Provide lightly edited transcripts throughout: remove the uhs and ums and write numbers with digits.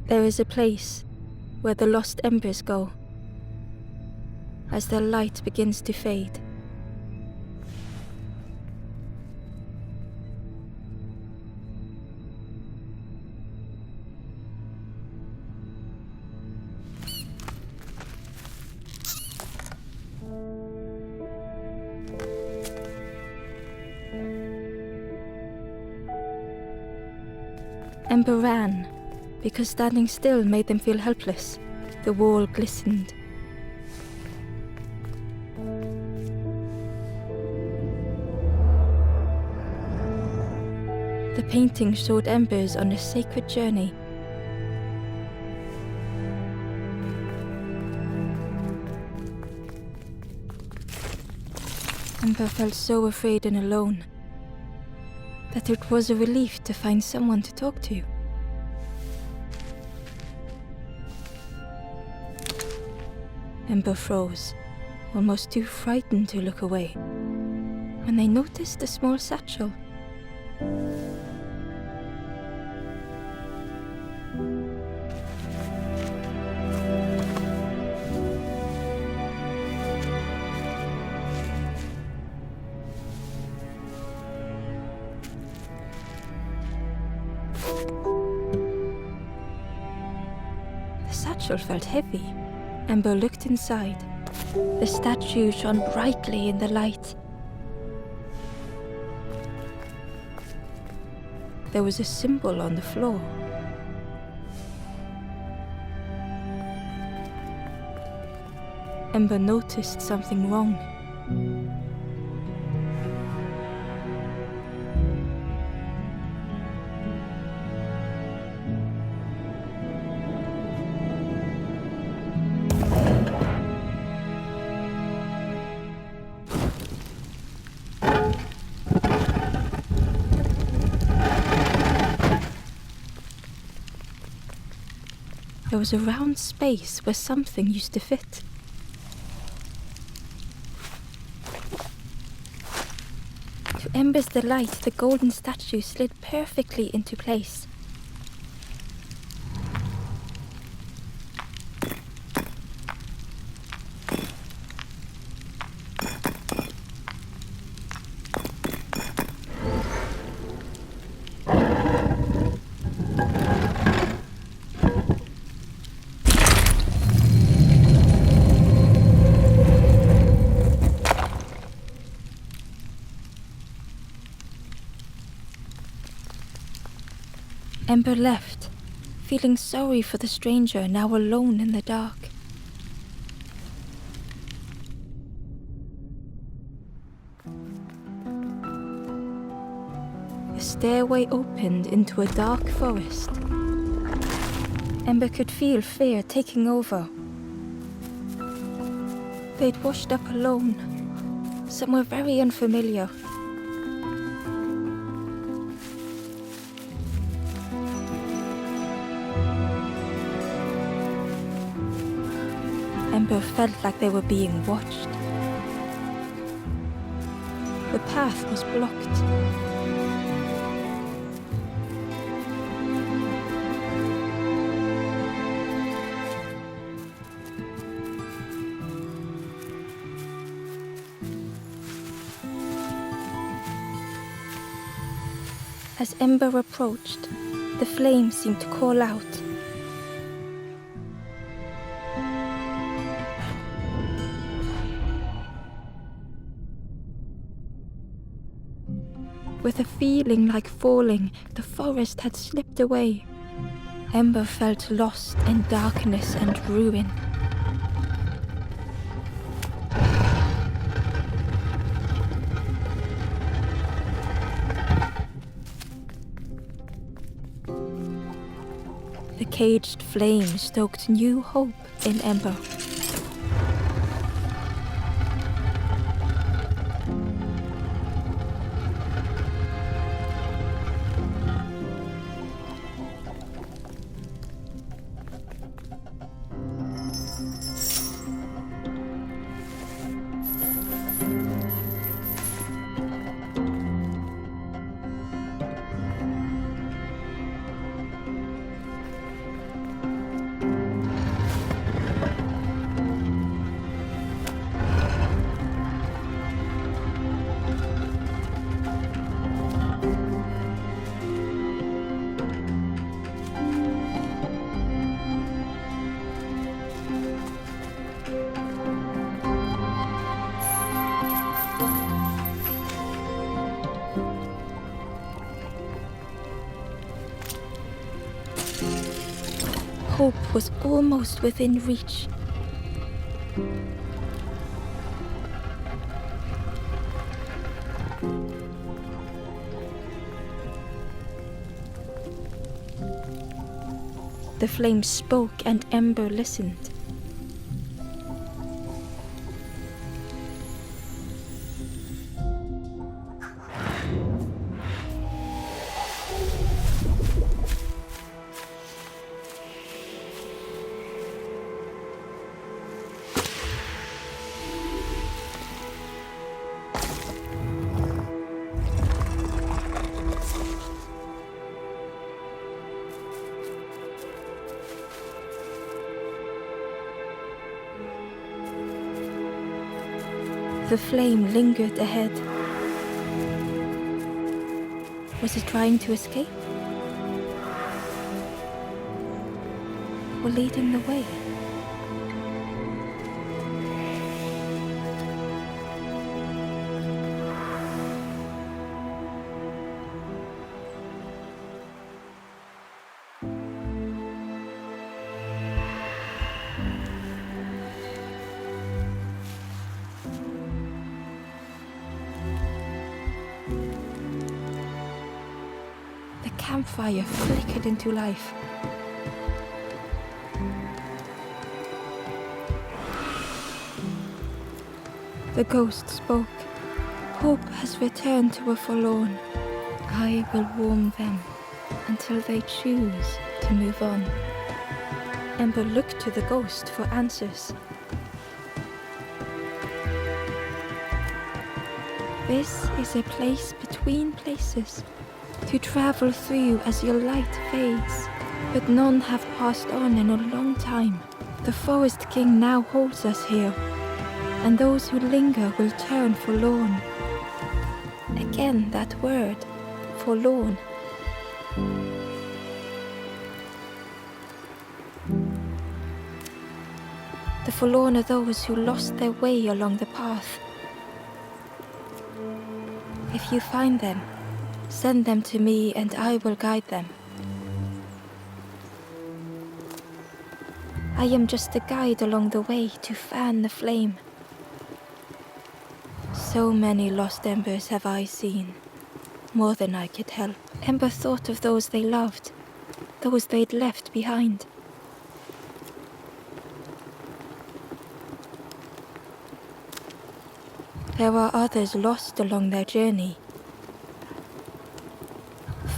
There is a place where the lost embers go as their light begins to fade. Ember ran, because standing still made them feel helpless. The wall glistened. The painting showed embers on a sacred journey. Ember felt so afraid and alone that it was a relief to find someone to talk to. Ember froze, almost too frightened to look away, when they noticed a small satchel. The satchel felt heavy. Ember looked inside. The statue shone brightly in the light. There was a symbol on the floor. Ember noticed something wrong. There was a round space where something used to fit. To Ember's delight, the golden statue slid perfectly into place. Ember left, feeling sorry for the stranger now alone in the dark. The stairway opened into a dark forest. Ember could feel fear taking over. They'd washed up alone, somewhere very unfamiliar. Ember felt like they were being watched. The path was blocked. As Ember approached, the flame seemed to call out. With a feeling like falling, the forest had slipped away. Ember felt lost in darkness and ruin. The caged flame stoked new hope in Ember. Hope was almost within reach. The flame spoke and Ember listened. The flame lingered ahead. Was it trying to escape? Or leading the way? The campfire flickered into life. The ghost spoke. Hope has returned to a forlorn. I will warm them until they choose to move on. Ember looked to the ghost for answers. This is a place between places to travel through as your light fades, but none have passed on in a long time. The Forest King now holds us here, and those who linger will turn forlorn. Again that word, forlorn. The forlorn are those who lost their way along the path. If you find them, send them to me and I will guide them. I am just a guide along the way to fan the flame. So many lost embers have I seen, more than I could help. Ember thought of those they loved, those they'd left behind. There are others lost along their journey.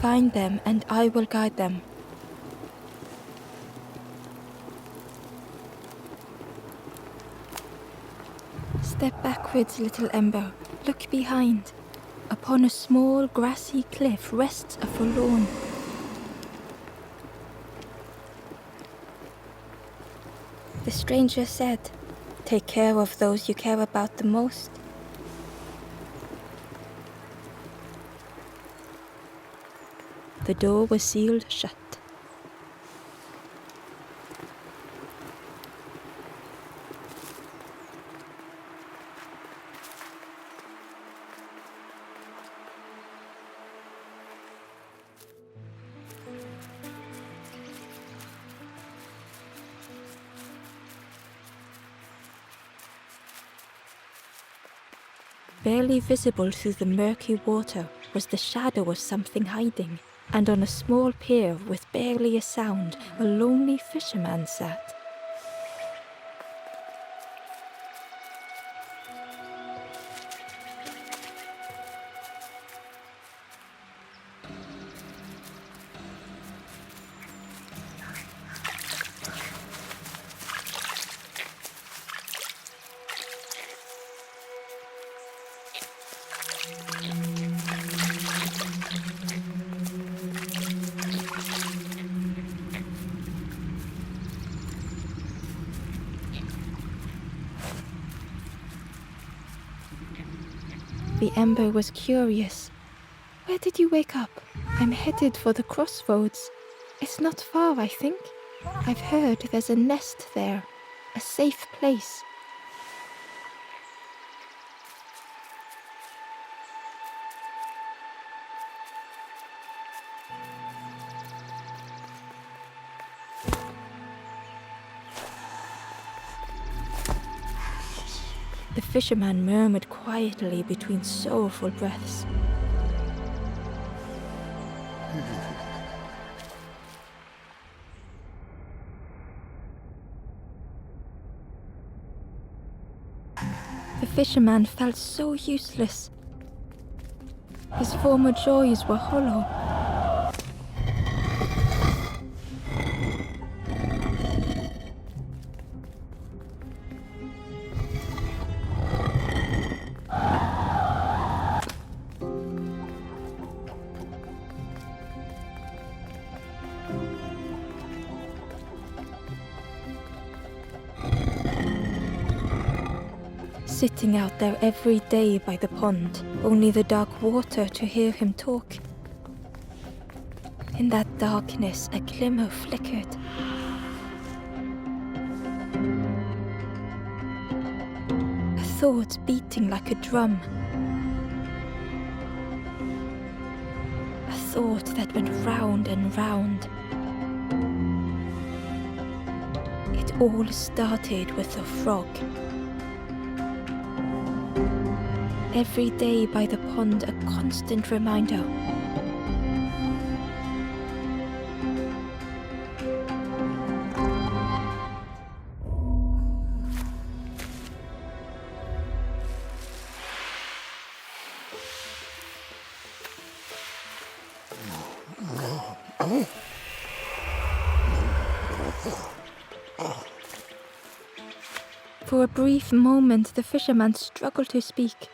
Find them and I will guide them. Step backwards, little Ember. Look behind. Upon a small grassy cliff rests a forlorn. The stranger said, "Take care of those you care about the most." The door was sealed shut. Barely visible through the murky water was the shadow of something hiding, and on a small pier with barely a sound, a lonely fisherman sat. The Ember was curious. "Where did you wake up?" "I'm headed for the crossroads. It's not far, I think. I've heard there's a nest there, a safe place." The fisherman murmured quietly between sorrowful breaths. The fisherman felt so useless. His former joys were hollow. Sitting out there every day by the pond, only the dark water to hear him talk. In that darkness, a glimmer flickered. A thought beating like a drum. A thought that went round and round. It all started with a frog. Every day by the pond, a constant reminder. For a brief moment, the fisherman struggled to speak.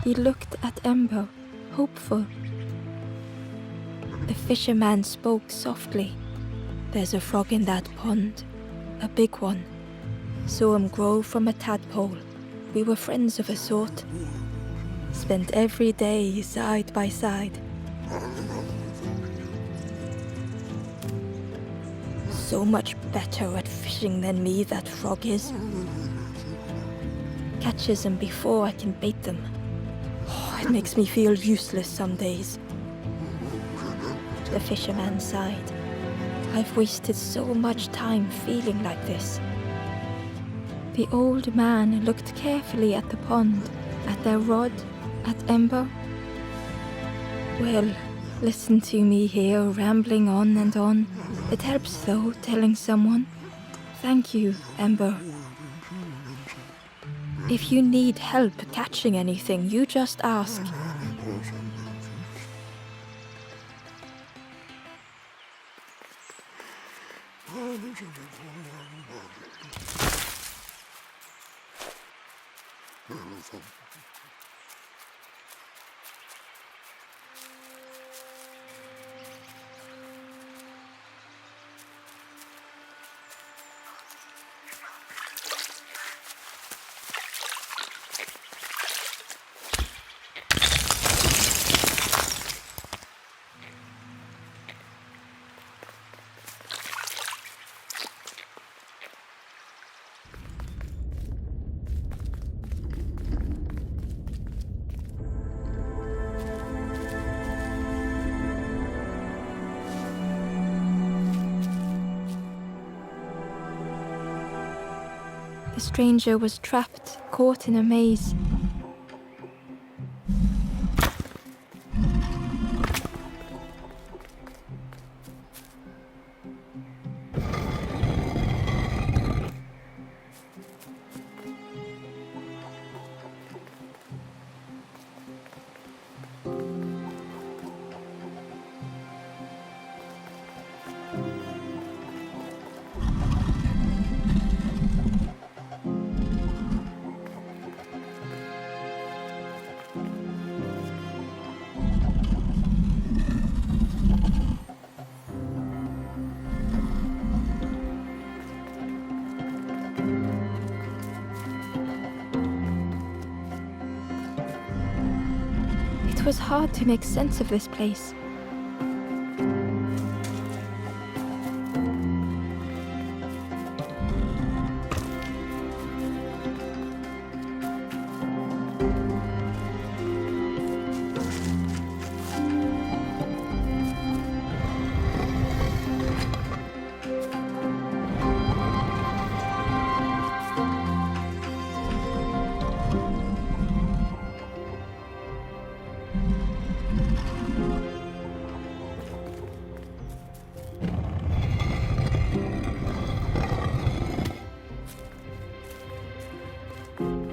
He looked at Ember, hopeful. The fisherman spoke softly. There's a frog in that pond, a big one. Saw him grow from a tadpole. We were friends of a sort. Spent every day side by side. So much better at fishing than me, that frog is. Catches them before I can bait them. It makes me feel useless some days. The fisherman sighed. I've wasted so much time feeling like this. The old man looked carefully at the pond, at their rod, at Ember. Well, listen to me here, rambling on and on. It helps though, telling someone. Thank you, Ember. If you need help catching anything, you just ask. The stranger was trapped, caught in a maze. It was hard to make sense of this place. you.